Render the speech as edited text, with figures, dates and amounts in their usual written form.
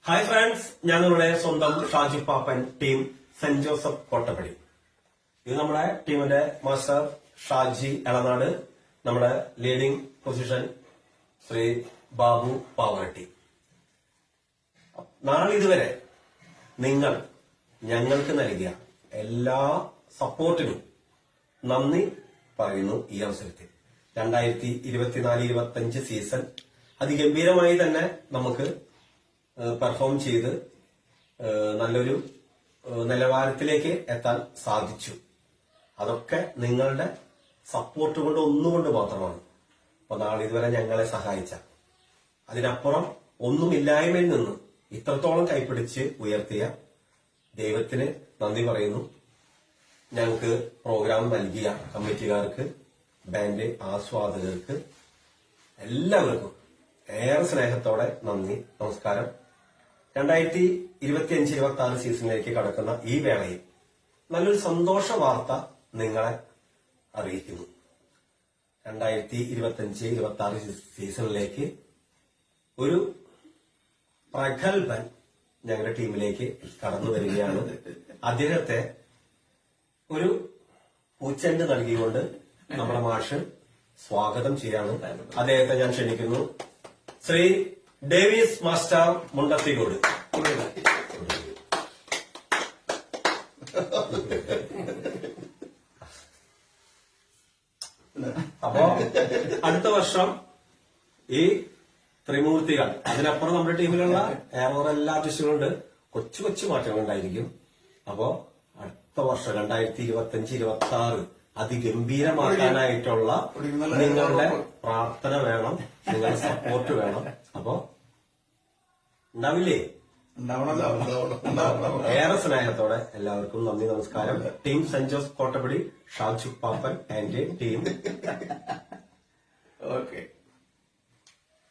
Hi friends, ഞങ്ങളുടെ സ്വന്തം ഷാജു പാപ്പൻ team Saint Joseph Kottappadi. ഇത് നമ്മുടെ ടീമിന്റെ മാസ്റ്റർ ഷാജി എളനാട്, നമ്മുടെ ലീഡിംഗ് പൊസിഷൻ ശ്രീ ബാബു പാവറട്ടി. നാളിതുവരെ നിങ്ങൾ ഞങ്ങൾക്ക് നൽകിയ എല്ലാ സപ്പോർട്ടിനും നന്ദി പറയുന്നു. ഈ അവസരത്തിൽ 2024-25 സീസൺ അതിഗംഭീരമായി തന്നെ നമുക്ക് പെർഫോം ചെയ്ത് നല്ലൊരു നിലവാരത്തിലേക്ക് എത്താൻ സാധിച്ചു. അതൊക്കെ നിങ്ങളുടെ സപ്പോർട്ട് കൊണ്ട് ഒന്നുകൊണ്ട് മാത്രമാണ്. അപ്പൊ നാളിതുവരെ ഞങ്ങളെ സഹായിച്ച, അതിനപ്പുറം ഒന്നുമില്ലായ്മയിൽ നിന്ന് ഇത്രത്തോളം കൈപ്പിടിച്ച് ഉയർത്തിയ ദൈവത്തിന് നന്ദി പറയുന്നു. ഞങ്ങൾക്ക് പ്രോഗ്രാം നൽകിയ കമ്മിറ്റിക്കാർക്ക്, ബാൻഡ് ആസ്വാദകർക്ക് എല്ലാവർക്കും ഏറെ സ്നേഹത്തോടെ നന്ദി, നമസ്കാരം. 2025-26 സീസണിലേക്ക് കടക്കുന്ന ഈ വേളയിൽ നല്ലൊരു സന്തോഷ വാർത്ത നിങ്ങളെ അറിയിക്കുന്നു. 2025-26 സീസണിലേക്ക് ഒരു പ്രഗത്ഭൻ ഞങ്ങളുടെ ടീമിലേക്ക് കടന്നു വരികയാണ്. അദ്ദേഹത്തെ ഒരു പൂച്ചെണ്ട് നൽകിക്കൊണ്ട് നമ്മുടെ മാഷ് സ്വാഗതം ചെയ്യാണ്. അദ്ദേഹത്തെ ഞാൻ ക്ഷണിക്കുന്നു. Shri Davis master Mundathikode. അപ്പോ അടുത്ത വർഷം ഈ ത്രിമൂർത്തികൾ, അതിനപ്പുറം നമ്മുടെ ടീമിലുള്ള ഏറെ എല്ലാ ആർട്ടിസ്റ്റുകളുണ്ട്, കൊച്ചു കൊച്ചു മാറ്റങ്ങൾ ഉണ്ടായിരിക്കും. അപ്പോ അടുത്ത വർഷം 2025-26 അതിഗംഭീരമാക്കാനായിട്ടുള്ള നിങ്ങളുടെ പ്രാർത്ഥന വേണം, നിങ്ങളുടെ സപ്പോർട്ട് വേണം. അപ്പോ ഉണ്ടാവില്ലേ? ഏറെ സ്നേഹത്തോടെ എല്ലാവർക്കും നന്ദി, നമസ്കാരം. Team Saint Joseph Kottappadi, Shaju Pappan and team.